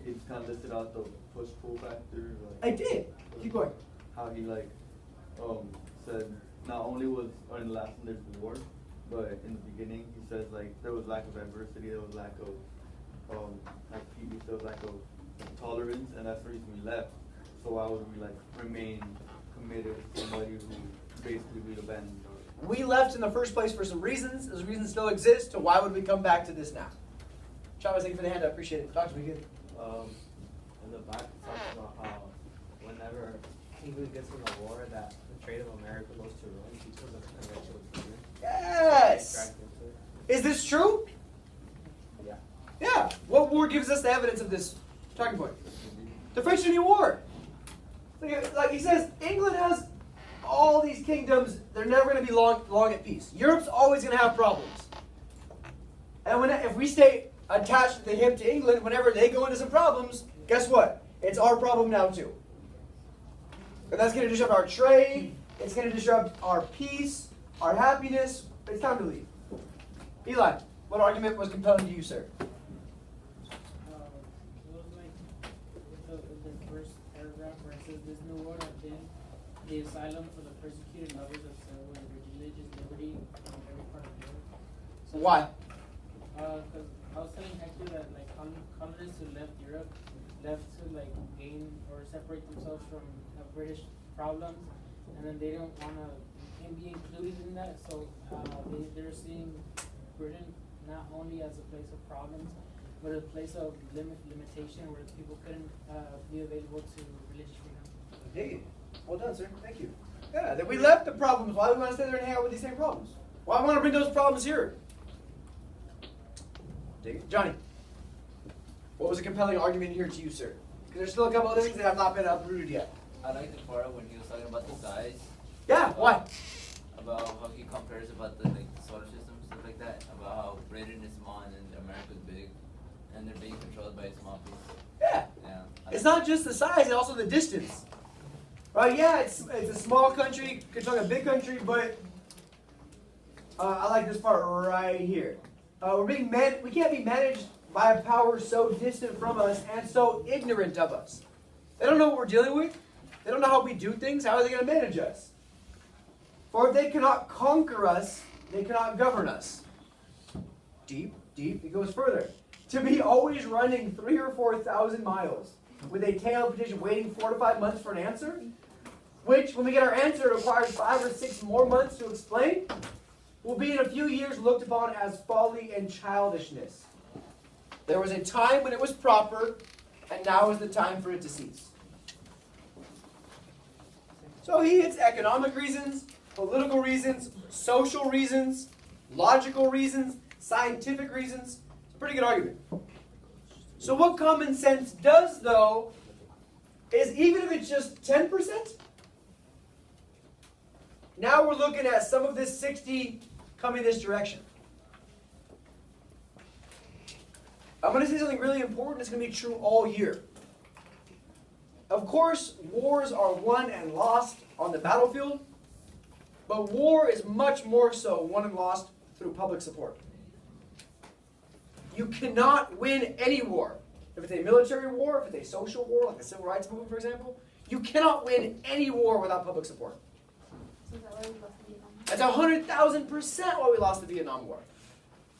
it kind of listed out the push-pull factor. Like, I did. Keep going. How he like said not only was in the last one there's war, but in the beginning he says like there was lack of diversity, there was lack of like people, there was lack of tolerance, and that's the reason we left. So why would we like remain committed to somebody who basically we'd abandoned? We left in the first place for some reasons. Those reasons still exist. So why would we come back to this now? Chavez, thank you for the hand. I appreciate it. Talk to me good. In the back, it talks about how whenever England gets in a war, that the trade of America goes to ruin because of intellectual freedom. Yes. Is this true? Yeah. Yeah. What war gives us the evidence of this talking point? The French Indian War. Like he says, England has all these kingdoms. They're never going to be long at peace. Europe's always going to have problems. And if we stay attached to the hip to England, whenever they go into some problems, guess what? It's our problem now too. And that's going to disrupt our trade. It's going to disrupt our peace, our happiness. It's time to leave. Eli, what argument was compelling to you, sir? It was like the first paragraph where it says this new world have been the asylum for the persecuted lovers of civil and religious liberty from every part of Europe. So, Why? Because I was telling Hector that like colonists who left Europe left to like gain or separate themselves from British problems, and then they don't want to be included in that. So they're seeing Britain not only as a place of problems, but a place of limitation where people couldn't be available to religious freedom. Hey, well done, sir. Thank you. Yeah, that we left the problems. Why do we want to stay there and hang out with these same problems? Why do we want to bring those problems here? Johnny, what was a compelling argument here to you, sir? Because there's still a couple of things that have not been uprooted yet. I like the part when he was talking about the size. Yeah, why? About how he compares about the solar system, stuff like that. About how Britain is small and America's big, and they're being controlled by a small piece. Yeah. Yeah. It's not just the size, it's also the distance. Right? Yeah, it's a small country, Kentucky, a big country, but I like this part right here. We can't be managed by a power so distant from us and so ignorant of us. They don't know what we're dealing with. They don't know how we do things. How are they going to manage us? For if they cannot conquer us, they cannot govern us. Deep, it goes further. To be always running 3,000 or 4,000 miles with a tail petition waiting 4 to 5 months for an answer, which, when we get our answer, it requires 5 or 6 more months to explain, will be in a few years looked upon as folly and childishness. There was a time when it was proper, and now is the time for it to cease. So he hits economic reasons, political reasons, social reasons, logical reasons, scientific reasons. It's a pretty good argument. So what common sense does, though, is even if it's just 10%, now we're looking at some of this 60 coming this direction. I'm going to say something really important. It's going to be true all year. Of course, wars are won and lost on the battlefield, but war is much more so won and lost through public support. You cannot win any war. If it's a military war, if it's a social war, like the Civil Rights Movement, for example, you cannot win any war without public support. So is that why we lost Vietnam? That's 100,000% why we lost the Vietnam War.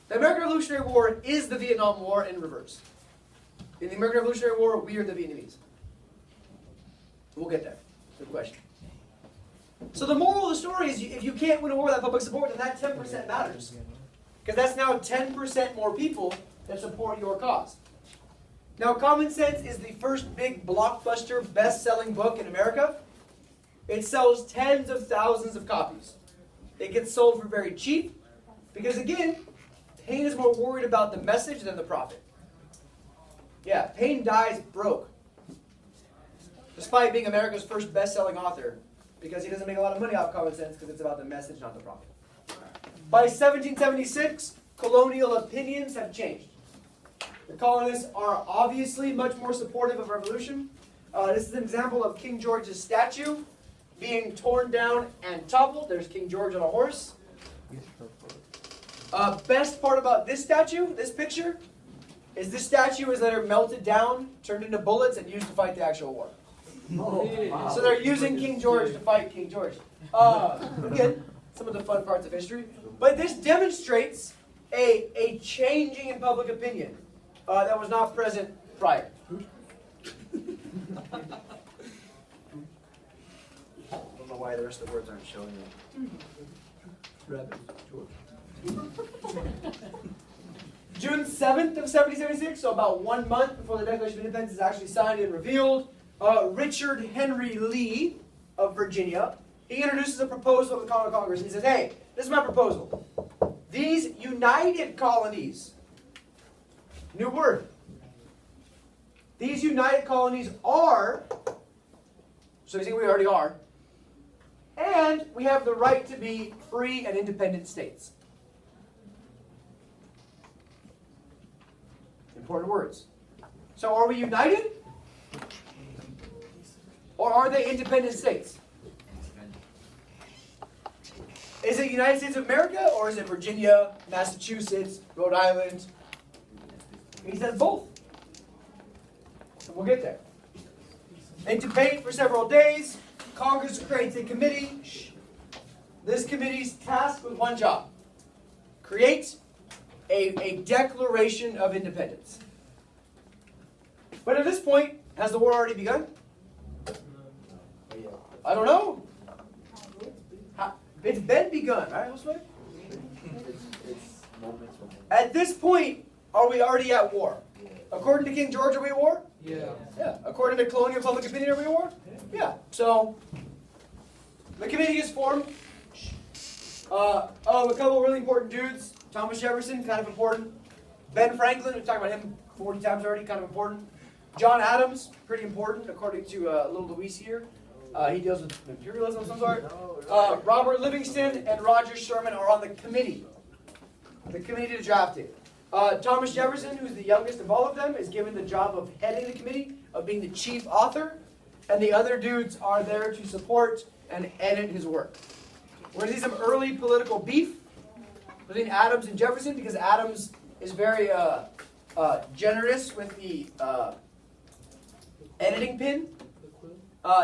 The American Revolutionary War is the Vietnam War in reverse. In the American Revolutionary War, we are the Vietnamese. We'll get there. Good question. So the moral of the story is if you can't win a war without public support, then that 10% matters. Because that's now 10% more people that support your cause. Now, Common Sense is the first big blockbuster best-selling book in America. It sells tens of thousands of copies. It gets sold for very cheap because, again, Paine is more worried about the message than the profit. Yeah, Paine dies broke, despite being America's first best-selling author, because he doesn't make a lot of money off Common Sense because it's about the message, not the profit. By 1776, colonial opinions have changed. The colonists are obviously much more supportive of revolution. This is an example of King George's statue being torn down and toppled. There's King George on a horse. Best part about this statue, this picture, is this statue is later melted down, turned into bullets, and used to fight the actual war. Wow. So they're using King George to fight King George. Again, some of the fun parts of history. But this demonstrates a changing in public opinion that was not present prior. I don't know why the rest of the words aren't showing up. June 7th of 1776, so about 1 month before the Declaration of Independence is actually signed and revealed, Richard Henry Lee of Virginia, he introduces a proposal to the Colonial Congress. He says, hey, this is my proposal. These united colonies, new word, these united colonies are, so you see we already are, and we have the right to be free and independent states. Important words. So are we united? Or are they independent states? Is it United States of America or is it Virginia, Massachusetts, Rhode Island? He says both. So we'll get there. They debate for several days. Congress creates a committee. This committee's tasked with one job. Create a Declaration of Independence. But at this point, has the war already begun? I don't know. It's been begun, right, Josue? At this point, are we already at war? According to King George, are we at war? Yeah. Yeah. According to colonial public opinion, are we at war? Yeah. So, the committee is formed. A couple of really important dudes. Thomas Jefferson, kind of important. Ben Franklin, we've talked about him 40 times already, kind of important. John Adams, pretty important, according to little Luis here. He deals with imperialism of some sort. Robert Livingston and Roger Sherman are on the committee to draft it. Thomas Jefferson, who's the youngest of all of them, is given the job of heading the committee, of being the chief author. and the other dudes are there to support and edit his work. We're going to see some early political beef between Adams and Jefferson because Adams is very generous with the editing pin.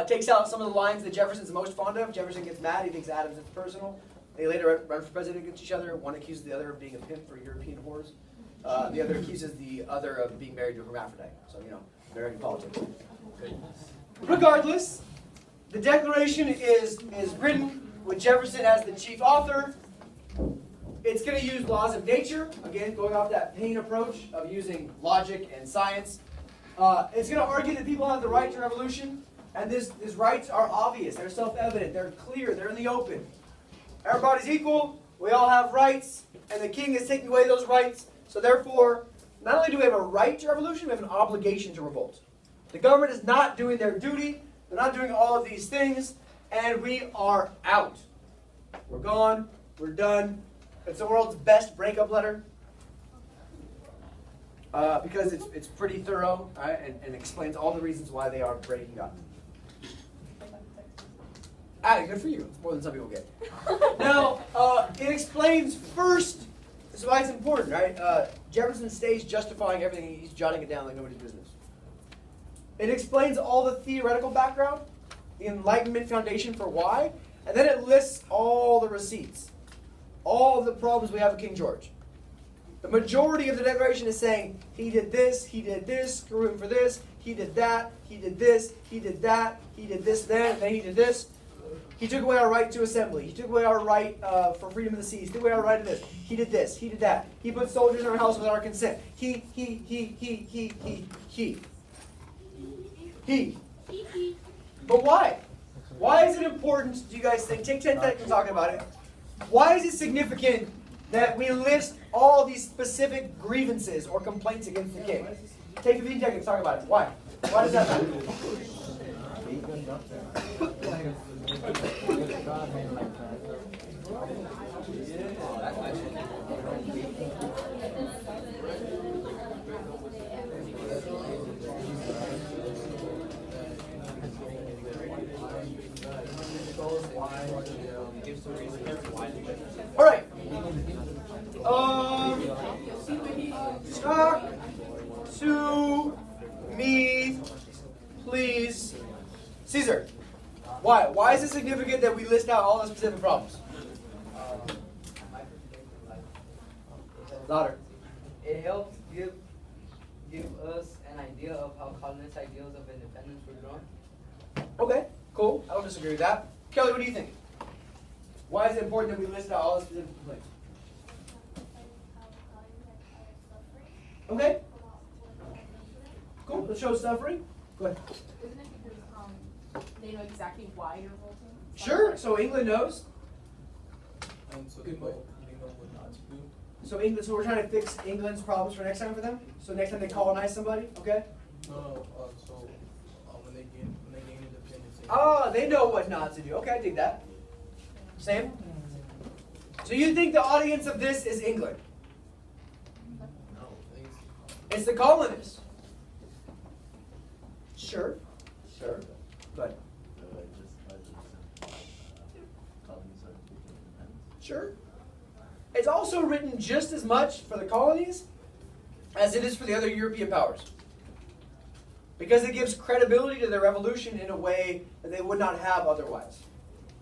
Takes out some of the lines that Jefferson's most fond of. Jefferson gets mad. He thinks Adams is personal. They later run for president against each other. One accuses the other of being a pimp for European whores. The other accuses the other of being married to a hermaphrodite. So, American politics. Regardless, the Declaration is written with Jefferson as the chief author. It's going to use laws of nature, again, going off that Payne approach of using logic and science. It's going to argue that people have the right to revolution, and these rights are obvious. They're self-evident. They're clear. They're in the open. Everybody's equal. We all have rights, and the king is taking away those rights. So therefore, not only do we have a right to revolution, we have an obligation to revolt. The government is not doing their duty. They're not doing all of these things, and we are out. We're gone. We're done. It's the world's best breakup letter because it's pretty thorough and explains all the reasons why they are breaking up. Good for you. It's more than some people get. Now, it explains first, this is why it's important, right? Jefferson stays justifying everything. He's jotting it down like nobody's business. It explains all the theoretical background, the Enlightenment foundation for why, and then it lists all the receipts, all of the problems we have with King George. The majority of the Declaration is saying, he did this, screw him for this, he did that, he did this, he did that, he did this then, and then he did this. He took away our right to assembly. He took away our right for freedom of the seas. He took away our right to this. He did this. He did that. He put soldiers in our house without our consent. He. But why? Why is it important, do you guys think? Take 10 seconds talking about it. Why is it significant that we list all these specific grievances or complaints against the king? Take 15 seconds, talk about it. Why? Why does that matter? All right. Talk to me, please. Caesar, why? Why is it significant that we list out all the specific problems? Louder. It helps give us an idea of how colonist ideals of independence were grown. Okay, cool. I don't disagree with that. Kelly, what do you think? Why is it important that we list out all the specific complaints? Okay. Cool. Let's show suffering. Go ahead. Isn't it because they know exactly why you're revolting? Sure. So England knows. And so they know what not to do. So we're trying to fix England's problems for next time for them. So next time they colonize somebody, okay? No. So when they gain independence. Oh, they know what not to do. Okay, I dig that. Sam? So you think the audience of this is England? No. It's the colonists. Sure. But sure. It's also written just as much for the colonies as it is for the other European powers. Because it gives credibility to their revolution in a way that they would not have otherwise.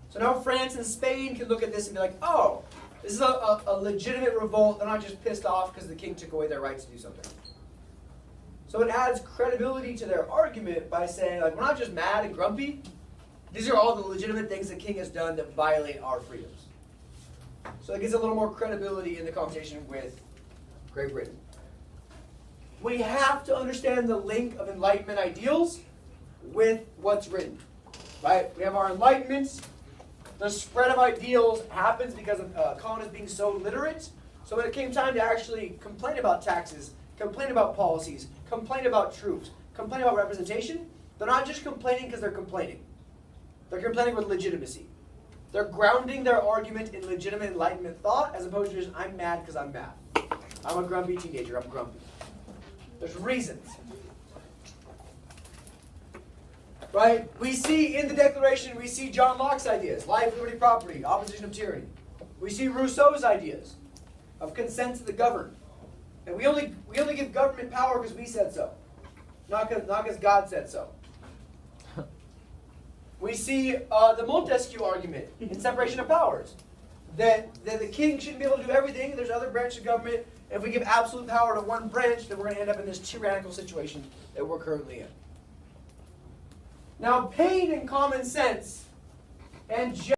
So now France and Spain can look at this and be like, oh, this is a legitimate revolt. They're not just pissed off because the king took away their rights to do something. So it adds credibility to their argument by saying, like, we're not just mad and grumpy. These are all the legitimate things the king has done that violate our freedoms. So it gives a little more credibility in the conversation with Great Britain. We have to understand the link of Enlightenment ideals with what's written. Right? We have our Enlightenment. The spread of ideals happens because of colonists being so literate. So when it came time to actually complain about taxes, complain about policies, complain about troops, complain about representation, they're not just complaining because they're complaining. They're complaining with legitimacy. They're grounding their argument in legitimate Enlightenment thought as opposed to just, I'm mad because I'm mad. I'm a grumpy teenager, I'm grumpy. There's reasons. Right? We see in the Declaration, we see John Locke's ideas, life, liberty, property, opposition of tyranny. We see Rousseau's ideas of consent to the governed. And we only give government power because we said so, not because God said so. We see the Montesquieu argument in separation of powers, that the king shouldn't be able to do everything. There's other branches of government. If we give absolute power to one branch, then we're going to end up in this tyrannical situation that we're currently in. Now, pain and common sense and